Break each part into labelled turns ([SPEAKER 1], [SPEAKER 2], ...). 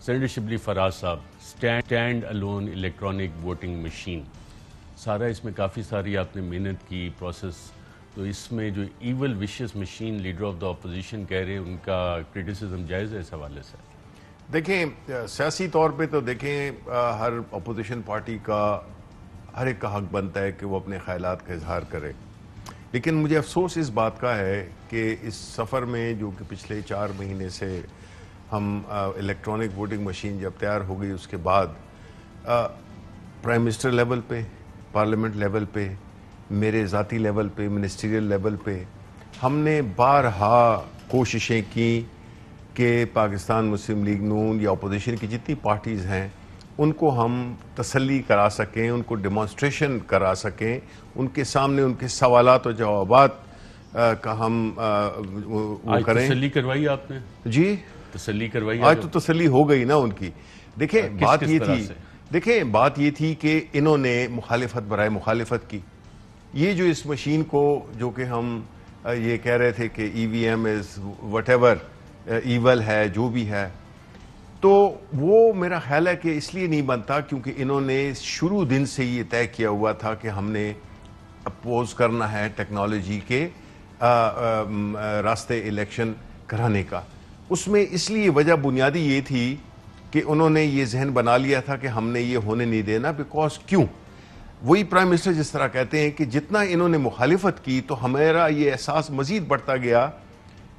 [SPEAKER 1] Senator Shibli Faraz صاحب، stand alone electronic voting machine, سارا اس میں کافی ساری آپ نے محنت کی پروسیس، تو اس میں جو evil vicious machine leader of the opposition کہہ رہے ہیں، ان کا کرٹیسزم جائز ہے اس حوالے سے؟
[SPEAKER 2] دیکھیں، سیاسی طور پہ تو دیکھیں ہر اپوزیشن پارٹی کا ہر ایک کا حق بنتا ہے کہ وہ اپنے خیالات کا اظہار کرے، لیکن مجھے افسوس اس بات کا ہے کہ اس سفر میں جو کہ پچھلے 4 مہینے سے ہم الیکٹرانک ووٹنگ مشین جب تیار ہو گئی، اس کے بعد پرائم منسٹر لیول پہ، پارلیمنٹ لیول پہ، میرے ذاتی لیول پہ، منسٹریل لیول پہ ہم نے بارہا کوششیں کی کہ پاکستان مسلم لیگ نون یا اپوزیشن کی جتنی پارٹیز ہیں ان کو ہم تسلی کرا سکیں، ان کو ڈیمانسٹریشن کرا سکیں، ان کے سامنے ان کے سوالات و جوابات کا ہم وہ کریں۔
[SPEAKER 1] تسلی کروائی آپ نے؟
[SPEAKER 2] جی
[SPEAKER 1] تسلی کروائی؟
[SPEAKER 2] آج تو تسلی ہو گئی نا ان کی۔ دیکھیں بات یہ تھی کہ انہوں نے مخالفت برائے مخالفت کی۔ یہ جو اس مشین کو جو کہ ہم یہ کہہ رہے تھے کہ E V M is whatever evil ہے، جو بھی ہے، تو وہ میرا خیال ہے کہ اس لیے نہیں بنتا کیونکہ انہوں نے شروع دن سے یہ طے کیا ہوا تھا کہ ہم نے اپوز کرنا ہے ٹیکنالوجی کے راستے الیکشن کرانے کا۔ اس میں اس لیے وجہ بنیادی یہ تھی کہ انہوں نے یہ ذہن بنا لیا تھا کہ ہم نے یہ ہونے نہیں دینا، بیکاز کیوں؟ وہی پرائم منسٹر جس طرح کہتے ہیں کہ جتنا انہوں نے مخالفت کی تو ہمارا یہ احساس مزید بڑھتا گیا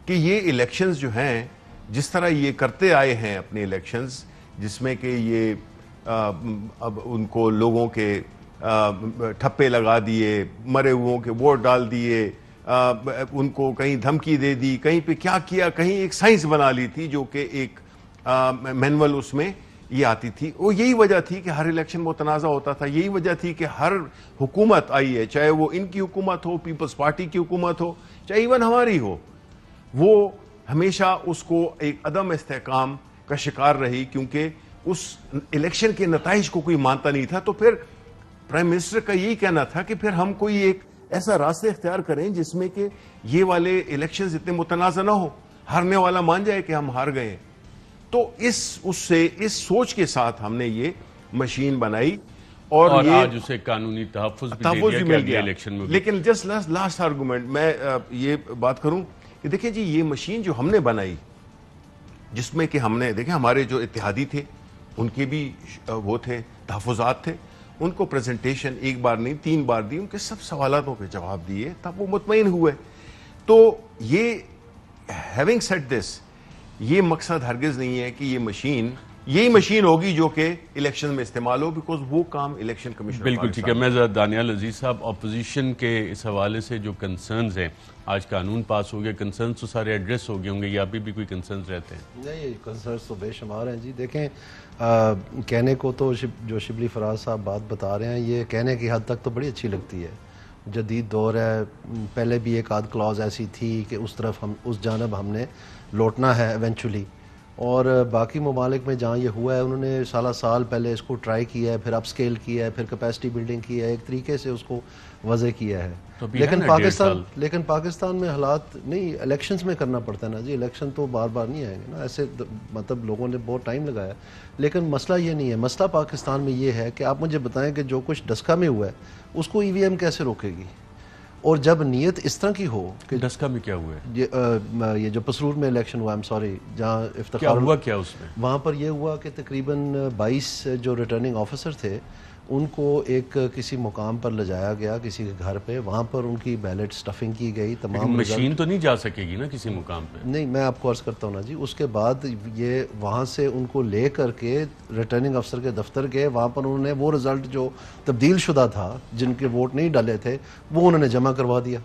[SPEAKER 2] کہ یہ الیکشنز جو ہیں، جس طرح یہ کرتے آئے ہیں اپنے الیکشنز، جس میں کہ یہ اب ان کو لوگوں کے ٹھپے لگا دیے، مرے ہوئوں کے ووٹ ڈال دیے، ان کو کہیں دھمکی دے دی، کہیں پہ کیا کیا، کہیں ایک سائنس بنا لی تھی جو کہ ایک مینول اس میں یہ آتی تھی۔ وہ یہی وجہ تھی کہ ہر الیکشن متنازع ہوتا تھا، یہی وجہ تھی کہ ہر حکومت آئی ہے، چاہے وہ ان کی حکومت ہو، پیپلز پارٹی کی حکومت ہو، چاہے ایون ہماری ہو، وہ ہمیشہ اس کو ایک عدم استحکام کا شکار رہی کیونکہ اس الیکشن کے نتائج کو کوئی مانتا نہیں تھا۔ تو پھر پرائم منسٹر کا یہی کہنا تھا کہ پھر ہم کوئی ایک ایسا راستہ اختیار کریں جس میں کہ یہ والے الیکشنز اتنے متنازع نہ ہو، ہارنے والا مان جائے کہ ہم ہار گئے ہیں۔ تو اس سوچ کے ساتھ ہم نے یہ مشین بنائی اور یہ
[SPEAKER 1] آج اسے قانونی تحفظ بھی مل گیا الیکشن میں۔
[SPEAKER 2] لیکن جسٹ لاسٹ آرگومنٹ میں یہ بات کروں کہ دیکھیں جی، یہ مشین جو ہم نے بنائی، جس میں کہ ہم نے دیکھیں ہمارے جو اتحادی تھے ان کے بھی وہ تھے، تحفظات تھے، ان کو پریزنٹیشن ایک بار نہیں 3 بار دی، ان کے سب سوالاتوں کے جواب دیے، تب وہ مطمئن ہوئے۔ تو یہ ہیونگ سیڈ دس، یہ مقصد ہرگز نہیں ہے کہ یہ یہی مشین ہوگی جو کہ الیکشن میں استعمال ہو، بیکاز وہ کام الیکشن کمیشن۔
[SPEAKER 1] بالکل ٹھیک ہے۔ میں ذرا دانیال عزیز صاحب، اپوزیشن کے اس حوالے سے جو کنسرنز ہیں، آج قانون پاس ہو گیا، کنسرنز تو سارے ایڈریس ہو گئے ہوں گے، یا ابھی بھی کوئی کنسرنز رہتے ہیں؟
[SPEAKER 3] نہیں، کنسرنز تو بے شمار ہیں جی۔ دیکھیں، کہنے کو تو جو شبلی فراز صاحب بات بتا رہے ہیں، یہ کہنے کی حد تک تو بڑی اچھی لگتی ہے، جدید دور ہے۔ پہلے بھی ایک آدھ کلاز ایسی تھی کہ اس جانب ہم نے لوٹنا ہے ایونچولی، اور باقی ممالک میں جہاں یہ ہوا ہے انہوں نے سال پہلے اس کو ٹرائی کیا ہے، پھر اپ سکیل کیا ہے، پھر کیپیسٹی بلڈنگ کی ہے، ایک طریقے سے اس کو وضع کیا ہے۔ لیکن پاکستان میں حالات نہیں، الیکشنز میں کرنا پڑتا ہے نا جی، الیکشن تو بار بار نہیں آئیں گے نا، ایسے مطلب لوگوں نے بہت ٹائم لگایا، لیکن مسئلہ یہ نہیں ہے۔ مسئلہ پاکستان میں یہ ہے کہ آپ مجھے بتائیں کہ جو کچھ ڈسکا میں ہوا ہے اس کو ای وی ایم کیسے روکے گی؟ اور جب نیت اس طرح کی ہو کہ
[SPEAKER 1] ڈسکا میں کیا ہوا ہے؟
[SPEAKER 3] یہ جو پسرور میں الیکشن ہوا، جہاں
[SPEAKER 1] افتخار کیا ہوا اس میں؟
[SPEAKER 3] وہاں پر یہ ہوا کہ تقریباً 22 جو ریٹرننگ آفیسر تھے ان کو ایک کسی مقام پر لے جایا گیا، کسی کے گھر پہ، وہاں پر ان کی بیلٹ سٹفنگ کی گئی، تمام
[SPEAKER 1] مشین تو نہیں جا سکے گی نا کسی مقام پہ؟
[SPEAKER 3] نہیں، میں آپ کو عرض کرتا ہوں نا جی۔ اس کے بعد یہ وہاں سے ان کو لے کر کے ریٹرننگ افسر کے دفتر گئے، وہاں پر انہوں نے وہ رزلٹ جو تبدیل شدہ تھا، جن کے ووٹ نہیں ڈالے تھے، وہ انہوں نے جمع کروا دیا۔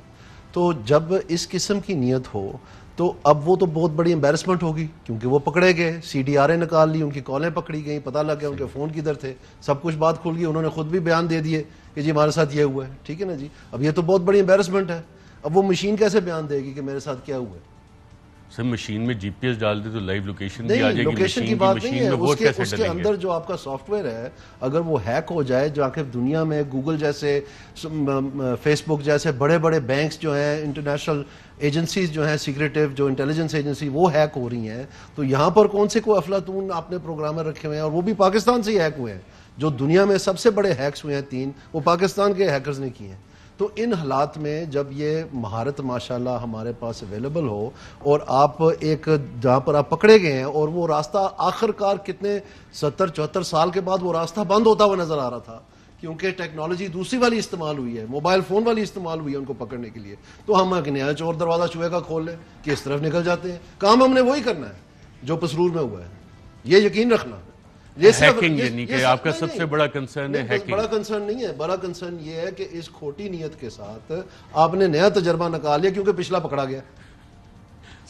[SPEAKER 3] تو جب اس قسم کی نیت ہو تو اب وہ تو بہت بڑی امبیرسمنٹ ہوگی، کیونکہ وہ پکڑے گئے، سی ڈی آر اے نکال لی، ان کی کالیں پکڑی گئیں، پتہ لگ گیا ان کے فون کدھر تھے، سب کچھ بات کھل گئی، انہوں نے خود بھی بیان دے دیے کہ جی ہمارے ساتھ یہ ہوا ہے، ٹھیک ہے نا جی۔ اب یہ تو بہت بڑی امبیرسمنٹ ہے، اب وہ مشین کیسے بیان دے گی کہ میرے ساتھ کیا ہوا ہے؟
[SPEAKER 1] سر مشین میں جی پی ایس ڈال دے تو لائیو لوکیشن بھی آ
[SPEAKER 3] نہیں،
[SPEAKER 1] جائے گی
[SPEAKER 3] لوکیشن کی بات نہیں ہے، اس کے
[SPEAKER 1] ڈلیں گے؟
[SPEAKER 3] اندر جو آپ کا سافٹ ویئر ہے اگر وہ ہیک ہو جائے، جو کہ دنیا میں گوگل جیسے، فیس بک جیسے بڑے بڑے بینکس جو ہیں، انٹرنیشنل ایجنسیز جو ہیں، سیکریٹو جو انٹیلیجنس ایجنسی وہ ہیک ہو رہی ہیں، تو یہاں پر کون سے کوئی افلاطون آپ نے پروگرامر رکھے ہوئے ہیں، اور وہ بھی پاکستان سے ہی ہیک ہوئے ہیں. جو دنیا میں سب سے بڑے ہیکس ہوئے ہیں 3 وہ پاکستان کے ہیکرز نے کیے ہیں. تو ان حالات میں جب یہ مہارت ماشاءاللہ ہمارے پاس اویلیبل ہو اور آپ ایک جہاں پر آپ پکڑے گئے ہیں اور وہ راستہ آخر کار کتنے 70-74 سال کے بعد وہ راستہ بند ہوتا ہوا نظر آ رہا تھا کیونکہ ٹیکنالوجی دوسری والی استعمال ہوئی ہے، موبائل فون والی استعمال ہوئی ہے ان کو پکڑنے کے لیے. تو ہم ایک نیا چور دروازہ چوہے کا کھول لیں کہ اس طرف نکل جاتے ہیں. کام ہم نے وہی کرنا ہے جو پسرور میں ہوا ہے، یہ یقین رکھنا.
[SPEAKER 1] ہیکنگ یعنی کہ آپ کا سب سے بڑا کنسرن ہے ہیکنگ؟
[SPEAKER 3] بڑا کنسرن نہیں ہے، بڑا کنسرن یہ ہے کہ اس کھوٹی نیت کے ساتھ آپ نے نیا تجربہ نکال لیا کیونکہ پچھلا پکڑا گیا.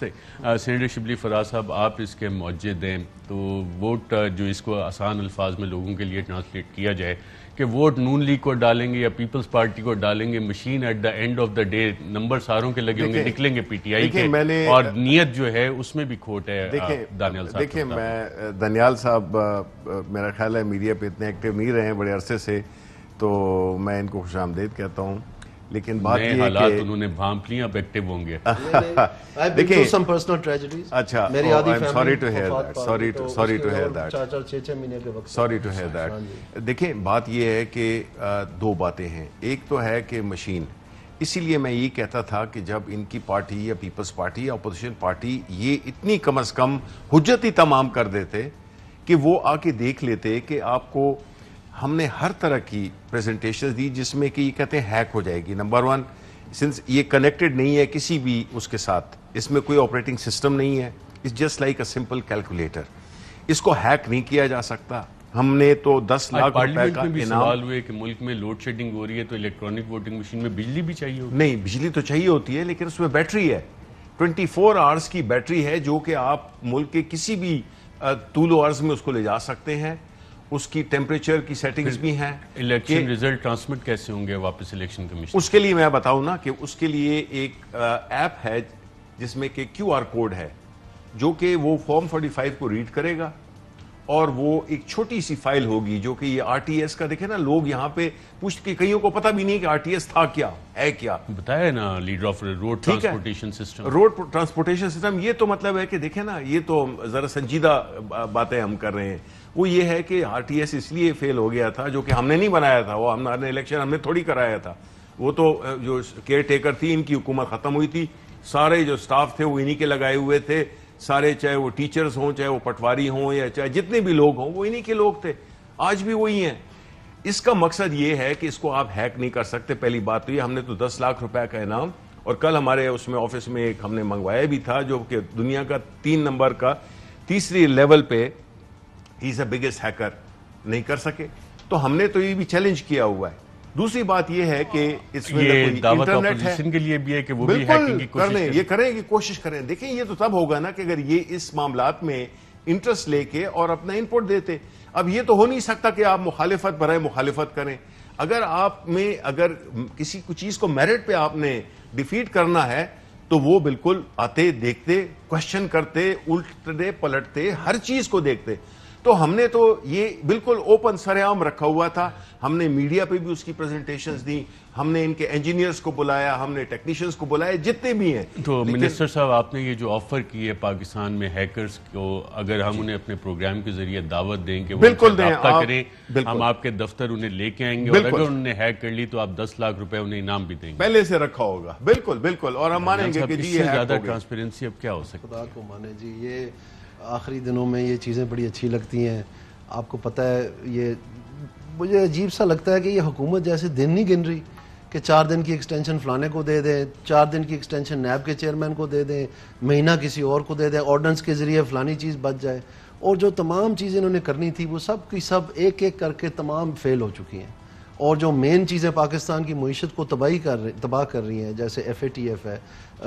[SPEAKER 1] صحیح. سینیٹر شبلی فراز صاحب، آپ اس کے موجد ہیں، تو ووٹ جو اس کو آسان الفاظ میں لوگوں کے لیے ٹرانسلیٹ کیا جائے کہ ووٹ نون لیگ کو ڈالیں گے یا پیپلز پارٹی کو ڈالیں گے، machine at the end of the day number ساروں کے لگے ہوں گے، نکلیں گے پی ٹی آئی کے، اور نیت جو ہے اس میں بھی کھوٹ ہے. دانیال صاحب
[SPEAKER 2] دیکھیں، میں دانیال صاحب میرا خیال ہے میڈیا پہ اتنے ایکٹیو نہیں رہے ہیں بڑے عرصے سے، تو میں ان کو خوش آمدید کہتا ہوں. لیکن بات یہ
[SPEAKER 1] حالات انہوں نے بھانپ لی، اب ایکٹیو ہوں گے.
[SPEAKER 3] دیکھیں some personal tragedies.
[SPEAKER 2] اچھا،
[SPEAKER 3] میری آدھی
[SPEAKER 2] I'm sorry to hear that. Sorry to hear that.
[SPEAKER 3] 4-6 مہینے کے وقت.
[SPEAKER 2] Sorry to hear that. دیکھیں بات یہ ہے کہ 2 باتیں ہیں. ایک تو ہے کہ مشین، اسی لیے میں یہ کہتا تھا کہ جب ان کی پارٹی یا پیپلز پارٹی یا اپوزیشن پارٹی یہ اتنی کم از کم حجت ہی تمام کر دیتے کہ وہ آ کے دیکھ لیتے کہ آپ کو ہم نے ہر طرح کی پریزنٹیشن دی جس میں کہ یہ کہتے ہیں ہیک ہو جائے گی. نمبر 1، سنس یہ کنیکٹڈ نہیں ہے کسی بھی اس کے ساتھ، اس میں کوئی آپریٹنگ سسٹم نہیں ہے، it's just like a simple calculator, اس کو ہیک نہیں کیا جا سکتا. ہم نے تو 10 لاکھ روپے کا
[SPEAKER 1] بھی سوال ہوئے کہ ملک میں لوڈ شیڈنگ ہو رہی ہے تو الیکٹرانک ووٹنگ مشین میں بجلی بھی چاہیے ہوگی.
[SPEAKER 2] نہیں، بجلی تو چاہیے ہوتی ہے لیکن اس میں بیٹری ہے، 24 آورس کی بیٹری ہے جو کہ آپ ملک کے کسی بھی طول و عرض میں اس کو لے جا سکتے ہیں. اس کی ٹیمپریچر کی سیٹنگز بھی ہیں.
[SPEAKER 1] الیکشن ریزلٹ ٹرانسمٹ کیسے ہوں گے واپس الیکشن کمیشن؟
[SPEAKER 2] اس کے لیے میں بتاؤں نا کہ اس کے لیے ایک ایپ ہے جس میں کہ QR کوڈ ہے جو کہ وہ فارم 45 کو ریڈ کرے گا اور وہ ایک چھوٹی سی فائل ہوگی جو کہ یہ RTS کا. دیکھیں نا لوگ یہاں پہ پوچھ کے کئیوں کو پتہ بھی نہیں کہ RTS تھا کیا ہے کیا.
[SPEAKER 1] بتایا نا leader of road transportation system.
[SPEAKER 2] Road transportation system, یہ تو مطلب ہے کہ دیکھیں نا یہ تو ذرا سنجیدہ باتیں ہم کر رہے ہیں. وہ یہ ہے کہ RTS اس لیے فیل ہو گیا تھا جو کہ ہم نے نہیں بنایا تھا، وہ ہمارے الیکشن ہم نے تھوڑی کرایا تھا. وہ تو جو کیئر ٹیکر تھی ان کی حکومت ختم ہوئی تھی، سارے جو سٹاف تھے وہ انہی کے لگائے ہوئے تھے، سارے چاہے وہ ٹیچرز ہوں، چاہے وہ پٹواری ہوں، یا چاہے جتنے بھی لوگ ہوں وہ انہی کے لوگ تھے. آج بھی وہی ہیں. اس کا مقصد یہ ہے کہ اس کو آپ ہیک نہیں کر سکتے. پہلی بات تو یہ، ہم نے تو 10 لاکھ روپے کا انعام، اور کل ہمارے اس میں آفس میں ایک ہم نے منگوایا بھی تھا جو کہ دنیا کا 3 نمبر کا تیسری لیول پہ ہی از اے بگیسٹ ہیکر، نہیں کر سکے. تو ہم نے تو یہ بھی چیلنج کیا ہوا ہے. دوسری بات یہ ہے کہ اس میں انٹرنیٹ ہے
[SPEAKER 1] کے لیے بھی ہے کہ وہ بھی ہیکنگ کی کوشش
[SPEAKER 2] کریں، یہ کریں کہ کوشش کریں. دیکھیں یہ تو تب ہوگا نا کہ اگر یہ اس معاملات میں انٹرسٹ لے کے اور اپنا انپٹ دیتے. اب یہ تو ہو نہیں سکتا کہ آپ مخالفت برائے مخالفت کریں. اگر آپ میں اگر کسی چیز کو میرٹ پہ آپ نے ڈیفیٹ کرنا ہے تو وہ بالکل آتے، دیکھتے، کوشچن کرتے، الٹتے پلٹتے، ہر چیز کو دیکھتے. تو ہم نے تو یہ بالکل اوپن سر عام رکھا ہوا تھا. ہم نے میڈیا پہ بھی اس کی پریزنٹیشنز دی، ہم نے ان کے انجینئرز کو بلایا، ہم نے ٹیکنیشینز کو بلایا جتنے بھی ہیں.
[SPEAKER 1] تو منسٹر صاحب آپ نے یہ جو آفر کی ہے پاکستان میں ہیکرز کو، اگر ہم انہیں اپنے پروگرام کے ذریعے دعوت دیں کہ وہ رابطہ کریں، ہم آپ کے دفتر انہیں لے کے آئیں گے، اور اگر انہوں نے ہیک کر لی تو آپ 10 لاکھ روپے انہیں انعام بھی دیں گے.
[SPEAKER 2] پہلے سے رکھا ہوگا. بالکل بالکل. اور ہم مانیں گے کہ
[SPEAKER 1] اس سے زیادہ ٹرانسپیرنسی اب کیا ہو سکتا ہے؟
[SPEAKER 3] خدا کو مانے جی، یہ آخری دنوں میں یہ چیزیں بڑی اچھی لگتی ہیں. آپ کو پتہ ہے یہ مجھے عجیب سا لگتا ہے کہ یہ حکومت جیسے دن نہیں گن رہی کہ 4 دن کی ایکسٹینشن فلانے کو دے دیں، 4 دن کی ایکسٹینشن نیب کے چیئرمین کو دے دیں، مہینہ کسی اور کو دے دیں، آرڈننس کے ذریعے فلانی چیز بچ جائے. اور جو تمام چیزیں انہوں نے کرنی تھی وہ سب کی سب ایک ایک کر کے تمام فیل ہو چکی ہیں. اور جو مین چیزیں پاکستان کی معیشت کو تباہ کر رہی ہیں، جیسے FATF ہے،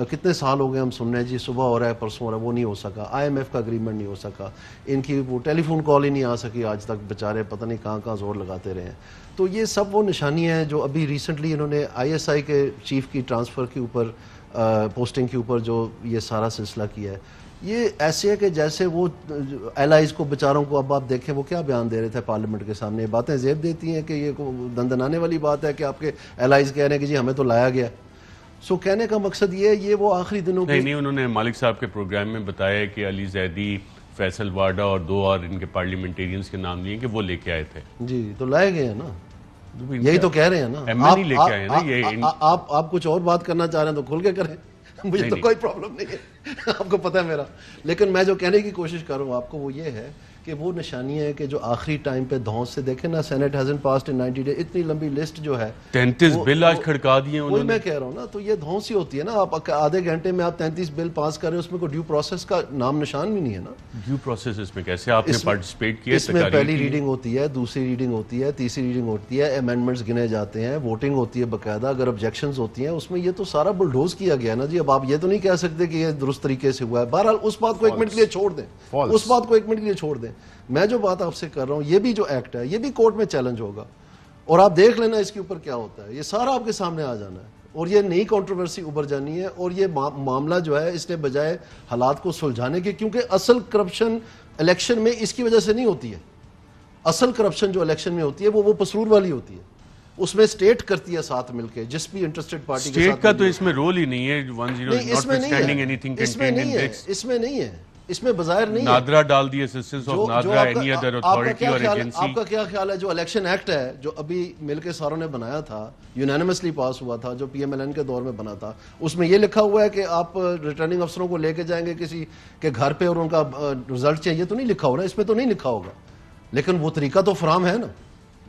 [SPEAKER 3] کتنے سال ہو گئے ہم سن رہے ہیں جی صبح ہو رہا ہے پرسوں ہو رہا ہے، وہ نہیں ہو سکا. IMF کا اگریمنٹ نہیں ہو سکا، ان کی وہ ٹیلی فون کال ہی نہیں آ سکی آج تک، بیچارے پتہ نہیں کہاں کہاں زور لگاتے رہے ہیں. تو یہ سب وہ نشانیاں ہیں جو ابھی ریسنٹلی انہوں نے ISI کے چیف کی ٹرانسفر کے اوپر پوسٹنگ کے اوپر جو یہ سارا سلسلہ کیا ہے، یہ ایسے ہے کہ جیسے وہ ایلائز کو بیچاروں کو، اب آپ دیکھیں وہ کیا بیان دے رہے تھے پارلیمنٹ کے سامنے، یہ باتیں زیب دیتی ہیں کہ یہ دندنانے والی بات ہے کہ آپ کے ایلائز کہہ رہے ہیں کہ جی ہمیں تو لایا گیا. سو کہنے کا مقصد یہ وہ آخری دنوں کی
[SPEAKER 1] نہیں انہوں نے مالک صاحب کے پروگرام میں بتایا کہ علی زیدی، فیصل واڈا اور 2 اور ان کے پارلیمنٹیرینز کے نام لیے کہ وہ لے کے آئے تھے.
[SPEAKER 3] جی تو لائے گئے ہیں نا، یہی تو کہہ رہے ہیں نا.
[SPEAKER 1] ایم این لے کے آئے نا. یہ
[SPEAKER 3] آپ کچھ اور بات کرنا چاہ رہے ہیں تو کھل کے کریں، مجھے تو کوئی پرابلم نہیں ہے، آپ کو پتہ ہے میرا. لیکن میں جو کہنے کی کوشش کر رہا ہوں آپ کو وہ یہ ہے کہ وہ نشانیاں ہیں کہ جو آخری ٹائم پہ دھونس سے دیکھیں نا، senate hasn't passed in 90 day, اتنی لمبی لسٹ جو ہے
[SPEAKER 1] 33 بل آج کھڑکا دیے انہوں
[SPEAKER 3] وہی
[SPEAKER 1] نے.
[SPEAKER 3] میں کہہ رہا ہوں نا. تو یہ دھونس ہی ہوتی ہے نا، آپ آدھے گھنٹے میں آپ 33 بل پاس کر رہے ہیں، اس میں کوئی ڈیو پروسیس کا نام نشان بھی نہیں ہے نا.
[SPEAKER 1] ڈیو پروسیس اس میں کیسے آپ نے پارٹیسپیٹ کیا؟
[SPEAKER 3] اس میں پہلی ریڈنگ ہوتی ہے، دوسری ریڈنگ ہوتی ہے، تیسری ریڈنگ ہوتی ہے، امینڈمنٹس گنے جاتے ہیں، ووٹنگ ہوتی ہے باقاعدہ. اگر آبجیکشنز ہوتی ہیں اس میں یہ تو سارا بلڈوز کیا گیا نا جی. اب آپ یہ تو نہیں کہہ سکتے کہ یہ درست طریقے سے ہوا ہے. بہرحال اس بات کو ایک منٹ کے لیے چھوڑ دیں، اس بات کو ایک منٹ کے لیے چھوڑ دیں. میں جو بات آپ سے کر رہا ہوں، یہ بھی جو ایکٹ ہے یہ بھی کورٹ میں چیلنج ہوگا، اور آپ دیکھ لینا اس کے اوپر کیا ہوتا ہے. یہ سارا آپ کے سامنے آ جانا ہے اور یہ نئی کنٹروورسی ابھر جانی ہے. اور یہ معاملہ جو ہے اس نے بجائے حالات کو سلجھانے کے، کیونکہ اصل کرپشن الیکشن میں اس کی وجہ سے نہیں ہوتی ہے. اصل کرپشن جو الیکشن میں ہوتی ہے وہ پسرور والی ہوتی ہے، اس میں اسٹیٹ کرتی ہے ساتھ مل کے، جس بھی انٹرسٹڈ پارٹی کے ساتھ.
[SPEAKER 1] اسٹیٹ کا تو اس میں رول ہی نہیں ہے. 10
[SPEAKER 3] اس میں نہیں ہے، اس میں بظاہر نہیں ہے.
[SPEAKER 1] نادرا ڈال the assistance of NADRA any other authority اور ایجنسی.
[SPEAKER 3] آپ کا کیا خیال ہے جو الیکشن ایکٹ ہے جو ابھی مل کے ساروں نے بنایا تھا، یونینیمسلی پاس ہوا تھا، جو پی ایم ایل این کے دور میں بنا تھا، اس میں یہ لکھا ہوا ہے کہ آپ ریٹرننگ افسروں کو لے کے جائیں گے کسی کے گھر پہ اور ان کا رزلٹ چاہیے؟ تو نہیں لکھا ہوگا، اس میں تو نہیں لکھا ہوگا، لیکن وہ طریقہ تو فراہم ہے نا.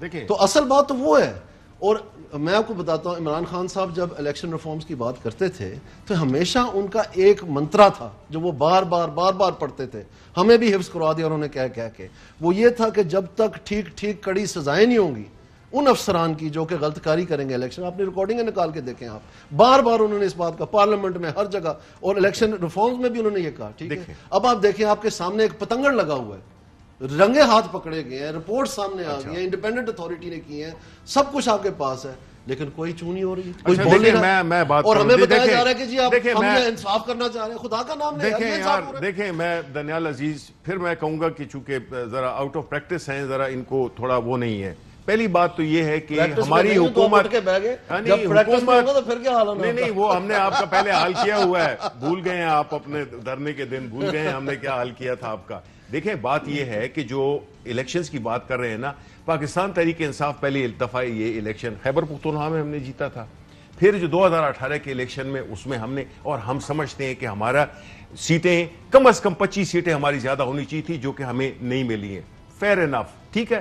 [SPEAKER 2] دیکھیں
[SPEAKER 3] تو اصل بات تو وہ ہے. اور میں آپ کو بتاتا ہوں، عمران خان صاحب جب الیکشن ریفارمز کی بات کرتے تھے تو ہمیشہ ان کا ایک منترا تھا جو وہ بار بار پڑھتے تھے، ہمیں بھی حفظ کروا دیا انہوں نے کہہ کے. وہ یہ تھا کہ جب تک ٹھیک کڑی سزائیں نہیں ہوں گی ان افسران کی جو کہ غلط کاری کریں گے الیکشن. آپ نے ریکارڈنگیں نکال کے دیکھیں، آپ بار انہوں نے اس بات کا پارلیمنٹ میں ہر جگہ اور الیکشن ریفارمز میں بھی انہوں نے یہ کہا. ٹھیک ہے، اب آپ دیکھیں آپ کے سامنے ایک پتنگڑ لگا ہوا ہے، رنگے ہاتھ پکڑے گئے ہیں، رپورٹ سامنے آ گئی ہیں، انڈیپینڈنٹ اتھارٹی نے کی ہیں، سب کچھ آپ کے پاس ہے، لیکن کوئی چوں نہیں ہو رہی، کوئی بول نہیں رہا. اور ہمیں بتایا جا رہا ہے کہ جی آپ ہم یہ انصاف کرنا چاہ رہے ہیں. خدا کا نام لے.
[SPEAKER 2] دیکھیں میں دانیال عزیز پھر میں کہوں گا کہ چونکہ ذرا آؤٹ آف پریکٹس ہیں، ذرا ان کو تھوڑا وہ نہیں ہے. پہلی بات تو یہ ہے کہ ہماری حکومت نہیں وہ ہم نے آپ کا پہلے حال کیا ہوا ہے، بھول گئے ہیں آپ اپنے دھرنے کے دن، بھول گئے ہیں ہم نے کیا حال کیا تھا آپ کا. دیکھیں بات یہ ہے کہ جو الیکشنز کی بات کر رہے ہیں نا، پاکستان تحریک انصاف پہلی دفعہ یہ الیکشن خیبر پختونخوا میں ہم نے جیتا تھا، پھر جو 2018 کے الیکشن میں اس میں ہم نے، اور ہم سمجھتے ہیں کہ ہمارا سیٹیں کم از کم 25 سیٹیں ہماری زیادہ ہونی چاہیے تھی جو کہ ہمیں نہیں ملی ہیں. فیئر انف، ٹھیک ہے.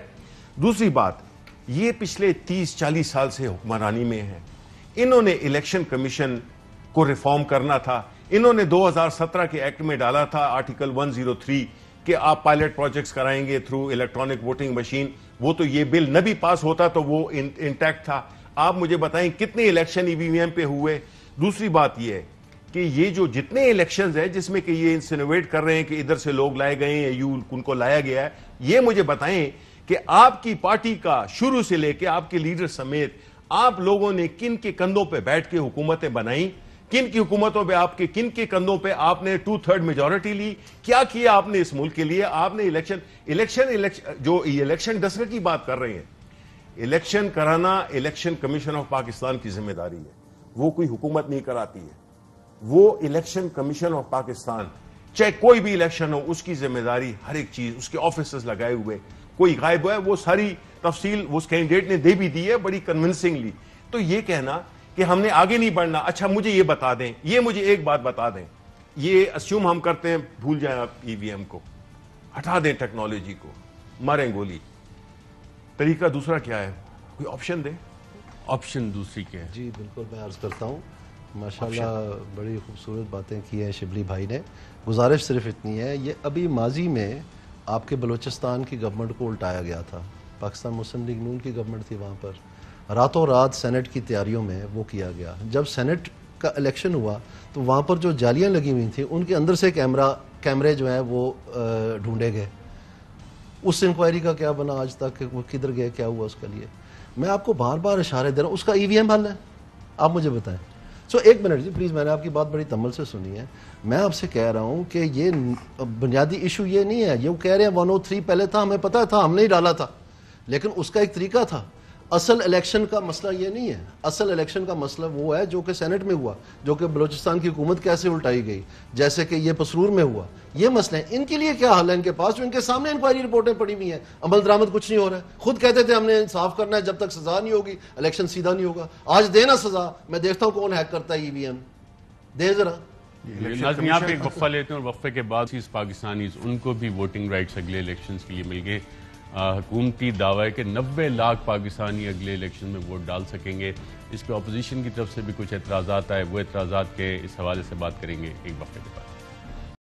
[SPEAKER 2] دوسری بات یہ پچھلے 30-40 سال سے حکمرانی میں ہیں، انہوں نے الیکشن کمیشن کو ریفارم کرنا تھا. انہوں نے 2017 کے ایکٹ میں ڈالا تھا آرٹیکل 103 کہ آپ پائلٹ پروجیکٹس کرائیں گے تھرو الیکٹرانک ووٹنگ مشین. وہ تو یہ بل نہ بھی پاس ہوتا تو وہ انٹیکٹ تھا. آپ مجھے بتائیں کتنے الیکشن ای وی ایم پہ ہوئے. دوسری بات یہ ہے کہ یہ جو جتنے الیکشنز ہیں جس میں کہ یہ انسینویٹ کر رہے ہیں کہ ادھر سے لوگ لائے گئے ہیں یا ان کو لایا گیا ہے، یہ مجھے بتائیں کہ آپ کی پارٹی کا شروع سے لے کے آپ کے لیڈر سمیت آپ لوگوں نے کن کے کندھوں پہ بیٹھ کے حکومتیں بنائیں، کن کی حکومتوں پہ آپ کے کن کے کندھوں پہ آپ نے 2/3 میجورٹی لی، کیا کیا آپ نے اس ملک کے لیے. آپ نے جو الیکشن ڈسکر کی بات کر رہے ہیں، الیکشن کرانا الیکشن کمیشن آف پاکستان کی ذمہ داری ہے، وہ کوئی حکومت نہیں کراتی ہے. وہ الیکشن کمیشن آف پاکستان چاہے کوئی بھی الیکشن ہو اس کی ذمہ داری ہر ایک چیز، اس کے آفیسرز لگائے ہوئے، کوئی غائب ہوا ہے وہ ساری تفصیل اس کینڈیڈیٹ نے دے بھی دی ہے بڑی کنونسنگلی. تو یہ کہنا کہ ہم نے آگے نہیں بڑھنا، اچھا مجھے یہ بتا دیں، یہ مجھے ایک بات بتا دیں، یہ اسیوم ہم کرتے ہیں بھول جائیں آپ ای وی ایم کو، ہٹا دیں ٹیکنالوجی کو، ماریں گولی، طریقہ دوسرا کیا ہے؟ کوئی آپشن دیں.
[SPEAKER 1] آپشن دوسری کیا ہے؟
[SPEAKER 3] جی بالکل میں عرض کرتا ہوں. ماشاءاللہ بڑی خوبصورت باتیں کی ہیں شبلی بھائی نے. گزارش صرف اتنی ہے، یہ ابھی ماضی میں آپ کے بلوچستان کی گورنمنٹ کو الٹایا گیا تھا، پاکستان مسلم لیگ نون کی گورنمنٹ تھی وہاں پر، راتوں رات سینٹ کی تیاریوں میں وہ کیا گیا. جب سینٹ کا الیکشن ہوا تو وہاں پر جو جالیاں لگی ہوئی تھیں ان کے اندر سے کیمرے جو ہیں وہ ڈھونڈے گئے. اس انکوائری کا کیا بنا آج تک، وہ کدھر گئے، کیا ہوا اس کے لیے؟ میں آپ کو بار اشارے دے رہا ہوں، اس کا ای وی ایم حل ہے. آپ مجھے بتائیں ایک منٹ جی پلیز، میں نے آپ کی بات بڑی تمل سے سنی ہے. میں آپ سے کہہ رہا ہوں کہ یہ بنیادی ایشو یہ نہیں ہے. یہ کہہ رہے ہیں 103 پہلے تھا، ہمیں پتا تھا، ہم نے ہی ڈالا تھا، لیکن اس کا ایک طریقہ تھا. اصل الیکشن کا مسئلہ یہ نہیں ہے. اصل الیکشن کا مسئلہ وہ ہے جو کہ سینٹ میں ہوا، جو کہ بلوچستان کی حکومت کیسے الٹائی گئی، جیسے کہ یہ پسرور میں ہوا. یہ مسئلہ ہے. ان کے لیے کیا حل ہے ان کے پاس؟ جو ان کے سامنے انکوائری رپورٹیں پڑی ہوئی ہیں، عمل درآمد کچھ نہیں ہو رہا ہے. خود کہتے تھے ہم نے انصاف کرنا ہے، جب تک سزا نہیں ہوگی الیکشن سیدھا نہیں ہوگا. آج دینا سزا، میں دیکھتا ہوں کون ہیک کرتا ہے EVM. دے ذرا.
[SPEAKER 1] ناظرین یہاں پہ ایک وقفہ لیتے ہیں، اور وقفے کے بعد پاکستانیز ان کو بھی ووٹنگ رائٹس اگلے الیکشنز کے لیے مل گئے. حکومتی دعویٰ ہے کہ 90 لاکھ پاکستانی اگلے الیکشن میں ووٹ ڈال سکیں گے. اس پہ اپوزیشن کی طرف سے بھی کچھ اعتراضات آئے، وہ اعتراضات کے اس حوالے سے بات کریں گے ایک وقفے کے بعد.